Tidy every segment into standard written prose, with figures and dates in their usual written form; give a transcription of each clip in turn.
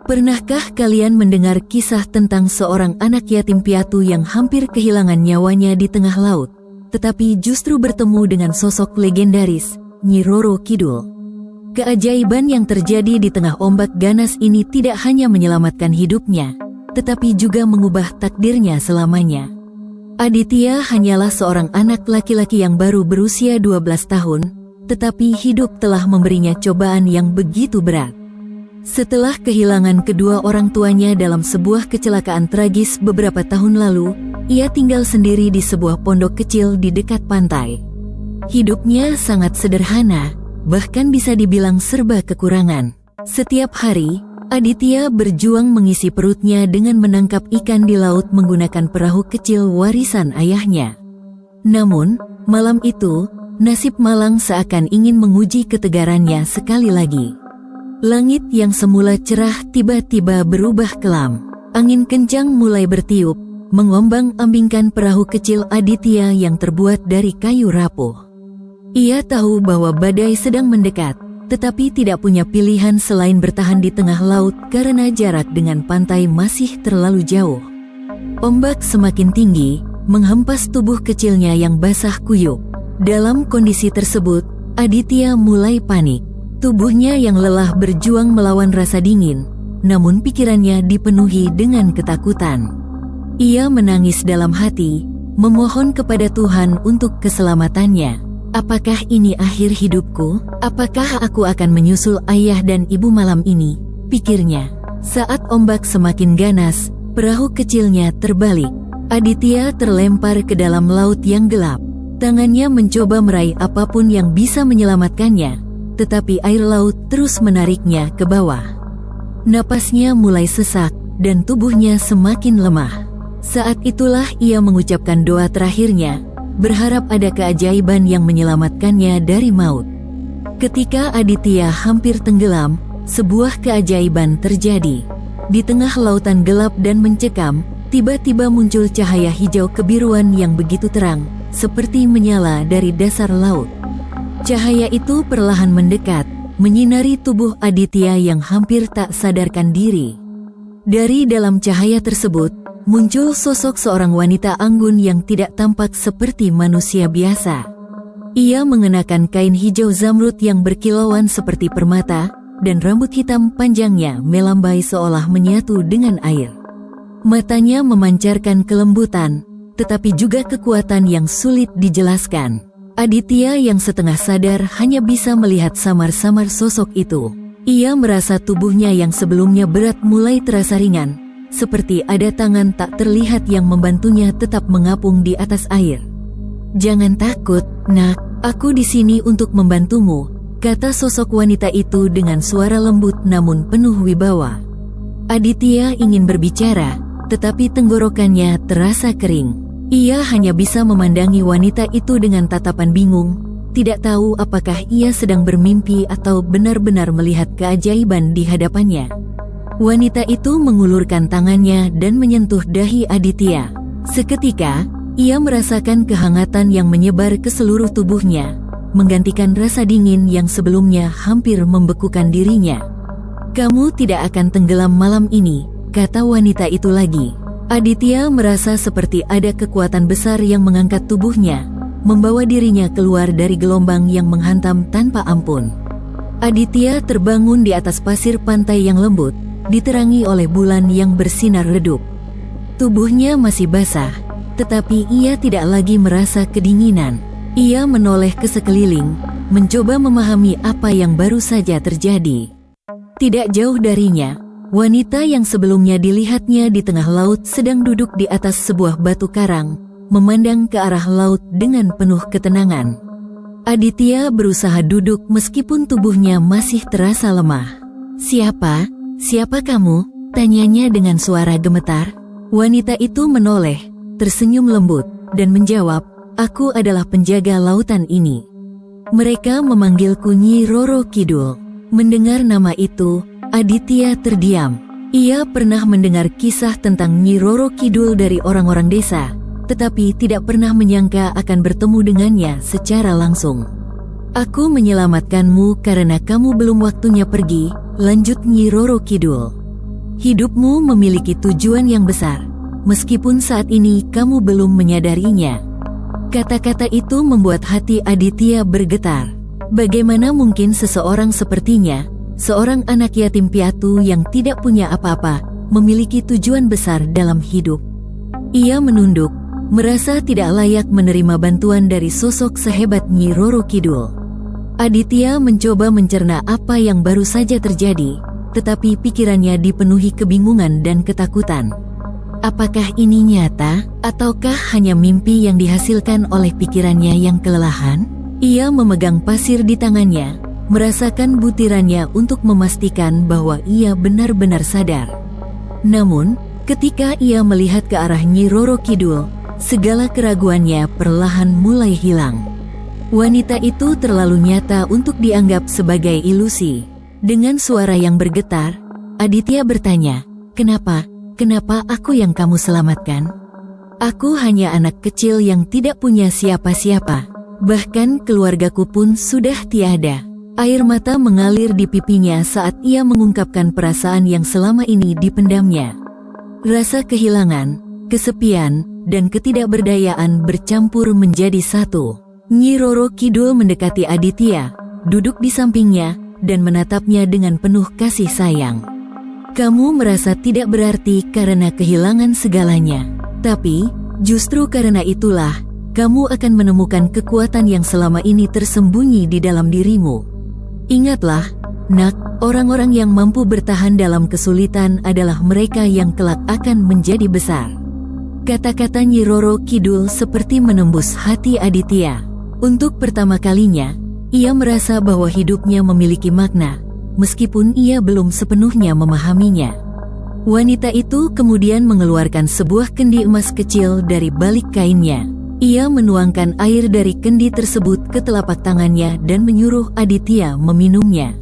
Pernahkah kalian mendengar kisah tentang seorang anak yatim piatu yang hampir kehilangan nyawanya di tengah laut, tetapi justru bertemu dengan sosok legendaris, Nyi Roro Kidul? Keajaiban yang terjadi di tengah ombak ganas ini tidak hanya menyelamatkan hidupnya, tetapi juga mengubah takdirnya selamanya. Aditya hanyalah seorang anak laki-laki yang baru berusia 12 tahun, tetapi hidup telah memberinya cobaan yang begitu berat. Setelah kehilangan kedua orang tuanya dalam sebuah kecelakaan tragis beberapa tahun lalu, ia tinggal sendiri di sebuah pondok kecil di dekat pantai. Hidupnya sangat sederhana, bahkan bisa dibilang serba kekurangan. Setiap hari, Aditya berjuang mengisi perutnya dengan menangkap ikan di laut menggunakan perahu kecil warisan ayahnya. Namun, malam itu, nasib malang seakan ingin menguji ketegarannya sekali lagi. Langit yang semula cerah tiba-tiba berubah kelam. Angin kencang mulai bertiup, mengombang-ambingkan perahu kecil Aditya yang terbuat dari kayu rapuh. Ia tahu bahwa badai sedang mendekat, tetapi tidak punya pilihan selain bertahan di tengah laut karena jarak dengan pantai masih terlalu jauh. Ombak semakin tinggi, menghempas tubuh kecilnya yang basah kuyup. Dalam kondisi tersebut, Aditya mulai panik. Tubuhnya yang lelah berjuang melawan rasa dingin, namun pikirannya dipenuhi dengan ketakutan. Ia menangis dalam hati, memohon kepada Tuhan untuk keselamatannya. Apakah ini akhir hidupku? Apakah aku akan menyusul ayah dan ibu malam ini? Pikirnya. Saat ombak semakin ganas, perahu kecilnya terbalik. Aditya terlempar ke dalam laut yang gelap. Tangannya mencoba meraih apapun yang bisa menyelamatkannya, tetapi air laut terus menariknya ke bawah. Napasnya mulai sesak dan tubuhnya semakin lemah. Saat itulah ia mengucapkan doa terakhirnya, berharap ada keajaiban yang menyelamatkannya dari maut. Ketika Aditya hampir tenggelam, sebuah keajaiban terjadi. Di tengah lautan gelap dan mencekam, tiba-tiba muncul cahaya hijau kebiruan yang begitu terang, seperti menyala dari dasar laut. Cahaya itu perlahan mendekat, menyinari tubuh Aditya yang hampir tak sadarkan diri. Dari dalam cahaya tersebut, muncul sosok seorang wanita anggun yang tidak tampak seperti manusia biasa. Ia mengenakan kain hijau zamrud yang berkilauan seperti permata, dan rambut hitam panjangnya melambai seolah menyatu dengan air. Matanya memancarkan kelembutan, tetapi juga kekuatan yang sulit dijelaskan. Aditya yang setengah sadar hanya bisa melihat samar-samar sosok itu. Ia merasa tubuhnya yang sebelumnya berat mulai terasa ringan, seperti ada tangan tak terlihat yang membantunya tetap mengapung di atas air. "Jangan takut, nak, aku di sini untuk membantumu," kata sosok wanita itu dengan suara lembut namun penuh wibawa. Aditya ingin berbicara, tetapi tenggorokannya terasa kering. Ia hanya bisa memandangi wanita itu dengan tatapan bingung, tidak tahu apakah ia sedang bermimpi atau benar-benar melihat keajaiban di hadapannya. Wanita itu mengulurkan tangannya dan menyentuh dahi Aditya. Seketika, ia merasakan kehangatan yang menyebar ke seluruh tubuhnya, menggantikan rasa dingin yang sebelumnya hampir membekukan dirinya. "Kamu tidak akan tenggelam malam ini," kata wanita itu lagi. Aditya merasa seperti ada kekuatan besar yang mengangkat tubuhnya, membawa dirinya keluar dari gelombang yang menghantam tanpa ampun. Aditya terbangun di atas pasir pantai yang lembut, diterangi oleh bulan yang bersinar redup. Tubuhnya masih basah, tetapi ia tidak lagi merasa kedinginan. Ia menoleh ke sekeliling, mencoba memahami apa yang baru saja terjadi. Tidak jauh darinya, wanita yang sebelumnya dilihatnya di tengah laut sedang duduk di atas sebuah batu karang, memandang ke arah laut dengan penuh ketenangan. Aditya berusaha duduk meskipun tubuhnya masih terasa lemah. Siapa kamu?" tanyanya dengan suara gemetar. Wanita itu menoleh, tersenyum lembut, dan menjawab, "Aku adalah penjaga lautan ini. Mereka memanggilku Nyi Roro Kidul." Mendengar nama itu, Aditya terdiam. Ia pernah mendengar kisah tentang Nyi Roro Kidul dari orang-orang desa, tetapi tidak pernah menyangka akan bertemu dengannya secara langsung. "Aku menyelamatkanmu karena kamu belum waktunya pergi," lanjut Nyi Roro Kidul. Hidupmu memiliki tujuan yang besar, meskipun saat ini kamu belum menyadarinya. Kata-kata itu membuat hati Aditya bergetar. Bagaimana mungkin seseorang sepertinya, seorang anak yatim piatu yang tidak punya apa-apa, memiliki tujuan besar dalam hidup? Ia menunduk, merasa tidak layak menerima bantuan dari sosok sehebat Nyi Roro Kidul. Aditya mencoba mencerna apa yang baru saja terjadi, tetapi pikirannya dipenuhi kebingungan dan ketakutan. Apakah ini nyata, ataukah hanya mimpi yang dihasilkan oleh pikirannya yang kelelahan? Ia memegang pasir di tangannya, merasakan butirannya untuk memastikan bahwa ia benar-benar sadar. Namun, ketika ia melihat ke arah Nyi Roro Kidul, segala keraguannya perlahan mulai hilang. Wanita itu terlalu nyata untuk dianggap sebagai ilusi. Dengan suara yang bergetar, Aditya bertanya, "Kenapa? Kenapa aku yang kamu selamatkan? Aku hanya anak kecil yang tidak punya siapa-siapa. Bahkan keluargaku pun sudah tiada." Air mata mengalir di pipinya saat ia mengungkapkan perasaan yang selama ini dipendamnya. Rasa kehilangan, kesepian, dan ketidakberdayaan bercampur menjadi satu. Nyi Roro Kidul mendekati Aditya, duduk di sampingnya, dan menatapnya dengan penuh kasih sayang. "Kamu merasa tidak berarti karena kehilangan segalanya. Tapi, justru karena itulah, kamu akan menemukan kekuatan yang selama ini tersembunyi di dalam dirimu. Ingatlah, nak, orang-orang yang mampu bertahan dalam kesulitan adalah mereka yang kelak akan menjadi besar." Kata-kata Nyi Roro Kidul seperti menembus hati Aditya. Untuk pertama kalinya, ia merasa bahwa hidupnya memiliki makna, meskipun ia belum sepenuhnya memahaminya. Wanita itu kemudian mengeluarkan sebuah kendi emas kecil dari balik kainnya. Ia menuangkan air dari kendi tersebut ke telapak tangannya dan menyuruh Aditya meminumnya.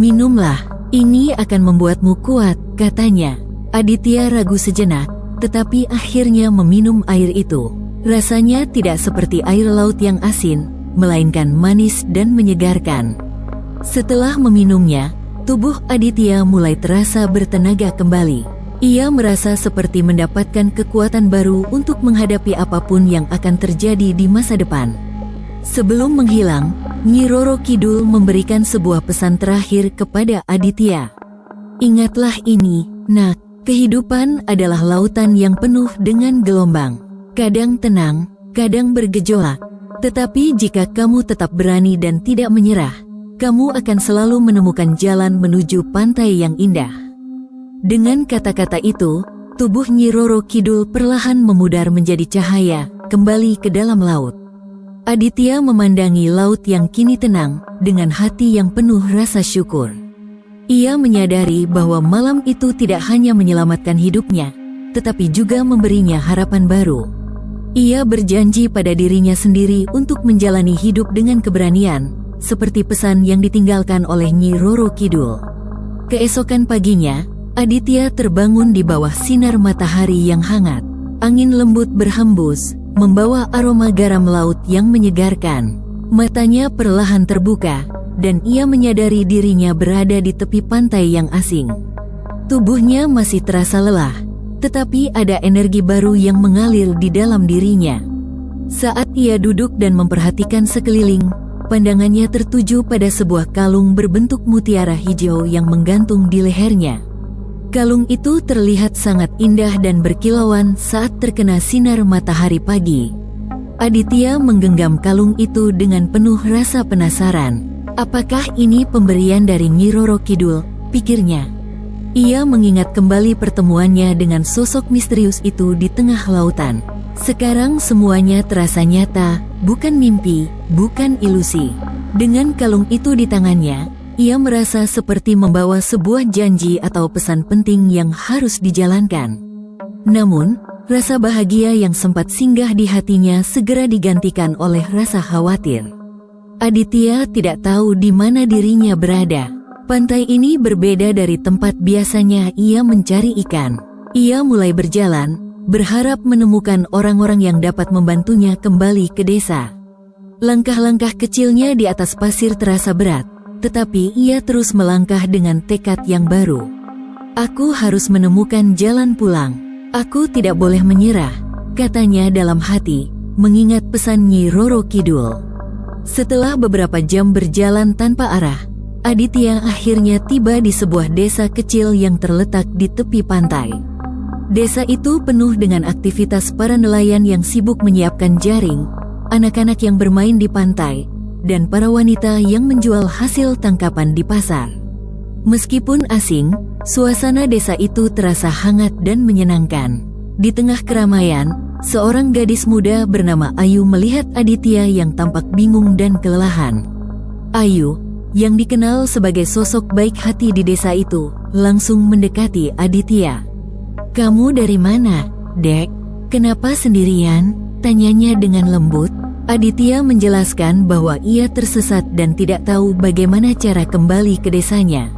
"Minumlah, ini akan membuatmu kuat," katanya. Aditya ragu sejenak, tetapi akhirnya meminum air itu. Rasanya tidak seperti air laut yang asin, melainkan manis dan menyegarkan. Setelah meminumnya, tubuh Aditya mulai terasa bertenaga kembali. Ia merasa seperti mendapatkan kekuatan baru untuk menghadapi apapun yang akan terjadi di masa depan. Sebelum menghilang, Nyi Roro Kidul memberikan sebuah pesan terakhir kepada Aditya. "Ingatlah ini, nak, kehidupan adalah lautan yang penuh dengan gelombang. Kadang tenang, kadang bergejolak. Tetapi jika kamu tetap berani dan tidak menyerah, kamu akan selalu menemukan jalan menuju pantai yang indah." Dengan kata-kata itu, tubuh Nyi Roro Kidul perlahan memudar menjadi cahaya, kembali ke dalam laut. Aditya memandangi laut yang kini tenang, dengan hati yang penuh rasa syukur. Ia menyadari bahwa malam itu tidak hanya menyelamatkan hidupnya, tetapi juga memberinya harapan baru. Ia berjanji pada dirinya sendiri untuk menjalani hidup dengan keberanian, seperti pesan yang ditinggalkan oleh Nyi Roro Kidul. Keesokan paginya, Aditya terbangun di bawah sinar matahari yang hangat. Angin lembut berhembus, membawa aroma garam laut yang menyegarkan. Matanya perlahan terbuka, dan ia menyadari dirinya berada di tepi pantai yang asing. Tubuhnya masih terasa lelah, tetapi ada energi baru yang mengalir di dalam dirinya. Saat ia duduk dan memperhatikan sekeliling, pandangannya tertuju pada sebuah kalung berbentuk mutiara hijau yang menggantung di lehernya. Kalung itu terlihat sangat indah dan berkilauan saat terkena sinar matahari pagi. Aditya menggenggam kalung itu dengan penuh rasa penasaran. Apakah ini pemberian dari Nyi Roro Kidul, pikirnya. Ia mengingat kembali pertemuannya dengan sosok misterius itu di tengah lautan. Sekarang semuanya terasa nyata, bukan mimpi, bukan ilusi. Dengan kalung itu di tangannya, ia merasa seperti membawa sebuah janji atau pesan penting yang harus dijalankan. Namun, rasa bahagia yang sempat singgah di hatinya segera digantikan oleh rasa khawatir. Aditya tidak tahu di mana dirinya berada. Pantai ini berbeda dari tempat biasanya ia mencari ikan. Ia mulai berjalan, berharap menemukan orang-orang yang dapat membantunya kembali ke desa. Langkah-langkah kecilnya di atas pasir terasa berat, tetapi ia terus melangkah dengan tekad yang baru. Aku harus menemukan jalan pulang. Aku tidak boleh menyerah, katanya dalam hati, mengingat pesan Nyi Roro Kidul. Setelah beberapa jam berjalan tanpa arah, Aditya akhirnya tiba di sebuah desa kecil yang terletak di tepi pantai. Desa itu penuh dengan aktivitas para nelayan yang sibuk menyiapkan jaring, anak-anak yang bermain di pantai, dan para wanita yang menjual hasil tangkapan di pasar. Meskipun asing, suasana desa itu terasa hangat dan menyenangkan. Di tengah keramaian, seorang gadis muda bernama Ayu melihat Aditya yang tampak bingung dan kelelahan. Ayu, yang dikenal sebagai sosok baik hati di desa itu, langsung mendekati Aditya. "Kamu dari mana, Dek? Kenapa sendirian?" tanyanya dengan lembut. Aditya menjelaskan bahwa ia tersesat dan tidak tahu bagaimana cara kembali ke desanya.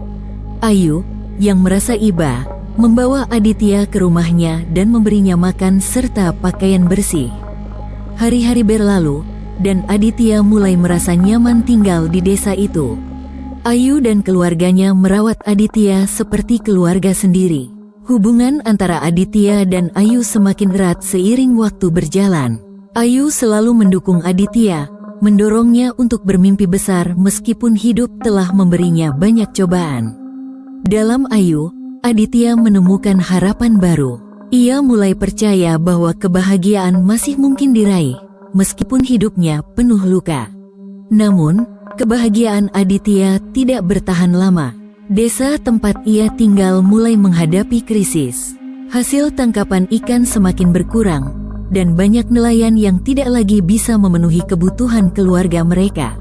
Ayu, yang merasa iba, membawa Aditya ke rumahnya dan memberinya makan serta pakaian bersih. Hari-hari berlalu, dan Aditya mulai merasa nyaman tinggal di desa itu. Ayu dan keluarganya merawat Aditya seperti keluarga sendiri. Hubungan antara Aditya dan Ayu semakin erat seiring waktu berjalan. Ayu selalu mendukung Aditya, mendorongnya untuk bermimpi besar meskipun hidup telah memberinya banyak cobaan. Dalam Ayu, Aditya menemukan harapan baru. Ia mulai percaya bahwa kebahagiaan masih mungkin diraih, meskipun hidupnya penuh luka. Namun, kebahagiaan Aditya tidak bertahan lama. Desa tempat ia tinggal mulai menghadapi krisis. Hasil tangkapan ikan semakin berkurang, dan banyak nelayan yang tidak lagi bisa memenuhi kebutuhan keluarga mereka.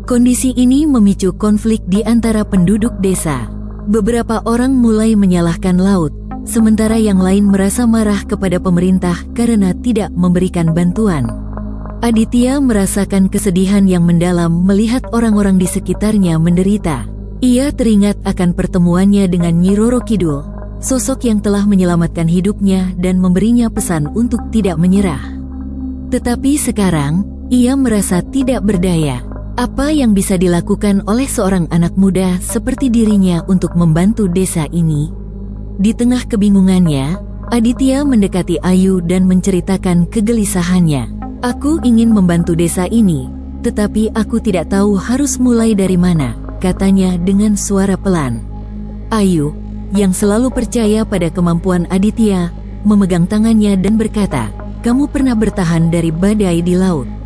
Kondisi ini memicu konflik di antara penduduk desa. Beberapa orang mulai menyalahkan laut, sementara yang lain merasa marah kepada pemerintah karena tidak memberikan bantuan. Aditya merasakan kesedihan yang mendalam melihat orang-orang di sekitarnya menderita. Ia teringat akan pertemuannya dengan Nyi Roro Kidul, sosok yang telah menyelamatkan hidupnya dan memberinya pesan untuk tidak menyerah. Tetapi sekarang, ia merasa tidak berdaya. Apa yang bisa dilakukan oleh seorang anak muda seperti dirinya untuk membantu desa ini? Di tengah kebingungannya, Aditya mendekati Ayu dan menceritakan kegelisahannya. "Aku ingin membantu desa ini, tetapi aku tidak tahu harus mulai dari mana," katanya dengan suara pelan. Ayu, yang selalu percaya pada kemampuan Aditya, memegang tangannya dan berkata, "Kamu pernah bertahan dari badai di laut.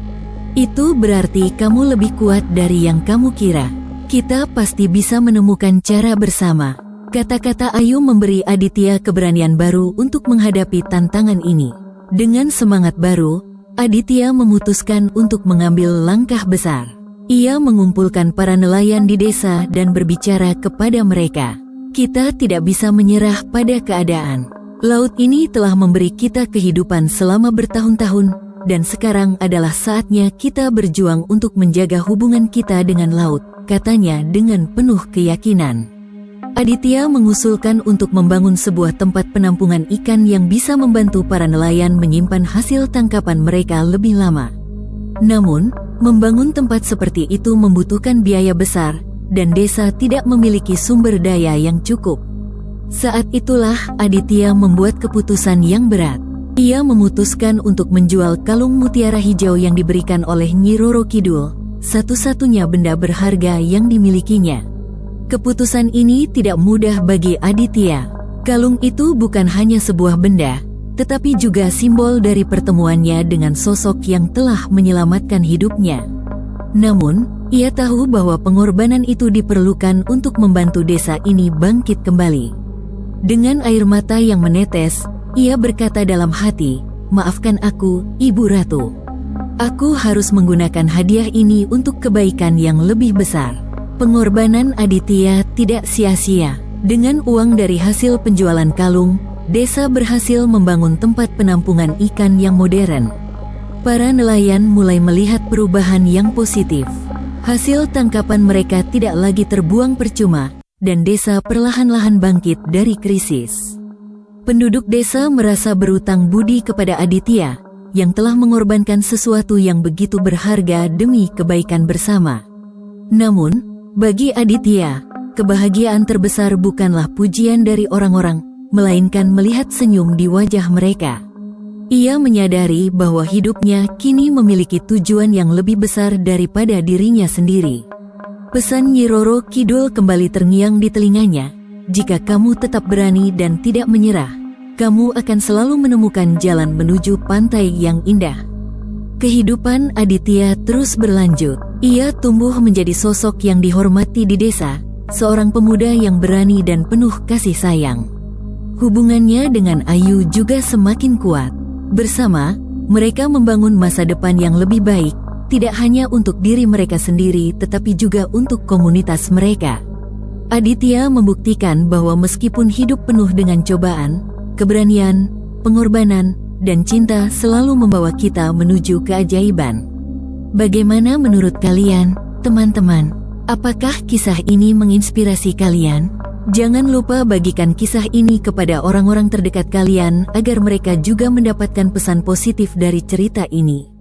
Itu berarti kamu lebih kuat dari yang kamu kira. Kita pasti bisa menemukan cara bersama." Kata-kata Ayu memberi Aditya keberanian baru untuk menghadapi tantangan ini. Dengan semangat baru, Aditya memutuskan untuk mengambil langkah besar. Ia mengumpulkan para nelayan di desa dan berbicara kepada mereka. "Kita tidak bisa menyerah pada keadaan. Laut ini telah memberi kita kehidupan selama bertahun-tahun, dan sekarang adalah saatnya kita berjuang untuk menjaga hubungan kita dengan laut," katanya dengan penuh keyakinan. Aditya mengusulkan untuk membangun sebuah tempat penampungan ikan yang bisa membantu para nelayan menyimpan hasil tangkapan mereka lebih lama. Namun, membangun tempat seperti itu membutuhkan biaya besar, dan desa tidak memiliki sumber daya yang cukup. Saat itulah Aditya membuat keputusan yang berat. Ia memutuskan untuk menjual kalung mutiara hijau yang diberikan oleh Nyi Roro Kidul, satu-satunya benda berharga yang dimilikinya. Keputusan ini tidak mudah bagi Aditya. Kalung itu bukan hanya sebuah benda, tetapi juga simbol dari pertemuannya dengan sosok yang telah menyelamatkan hidupnya. Namun, ia tahu bahwa pengorbanan itu diperlukan untuk membantu desa ini bangkit kembali. Dengan air mata yang menetes, ia berkata dalam hati, "Maafkan aku, Ibu Ratu. Aku harus menggunakan hadiah ini untuk kebaikan yang lebih besar." Pengorbanan Aditya tidak sia-sia. Dengan uang dari hasil penjualan kalung, desa berhasil membangun tempat penampungan ikan yang modern. Para nelayan mulai melihat perubahan yang positif. Hasil tangkapan mereka tidak lagi terbuang percuma, dan desa perlahan-lahan bangkit dari krisis. Penduduk desa merasa berutang budi kepada Aditya, yang telah mengorbankan sesuatu yang begitu berharga demi kebaikan bersama. Namun, bagi Aditya, kebahagiaan terbesar bukanlah pujian dari orang-orang, melainkan melihat senyum di wajah mereka. Ia menyadari bahwa hidupnya kini memiliki tujuan yang lebih besar daripada dirinya sendiri. Pesan Nyi Roro Kidul kembali terngiang di telinganya, jika kamu tetap berani dan tidak menyerah, kamu akan selalu menemukan jalan menuju pantai yang indah. Kehidupan Aditya terus berlanjut. Ia tumbuh menjadi sosok yang dihormati di desa, seorang pemuda yang berani dan penuh kasih sayang. Hubungannya dengan Ayu juga semakin kuat. Bersama, mereka membangun masa depan yang lebih baik, tidak hanya untuk diri mereka sendiri tetapi juga untuk komunitas mereka. Aditya membuktikan bahwa meskipun hidup penuh dengan cobaan, keberanian, pengorbanan, dan cinta selalu membawa kita menuju keajaiban. Bagaimana menurut kalian, teman-teman? Apakah kisah ini menginspirasi kalian? Jangan lupa bagikan kisah ini kepada orang-orang terdekat kalian agar mereka juga mendapatkan pesan positif dari cerita ini.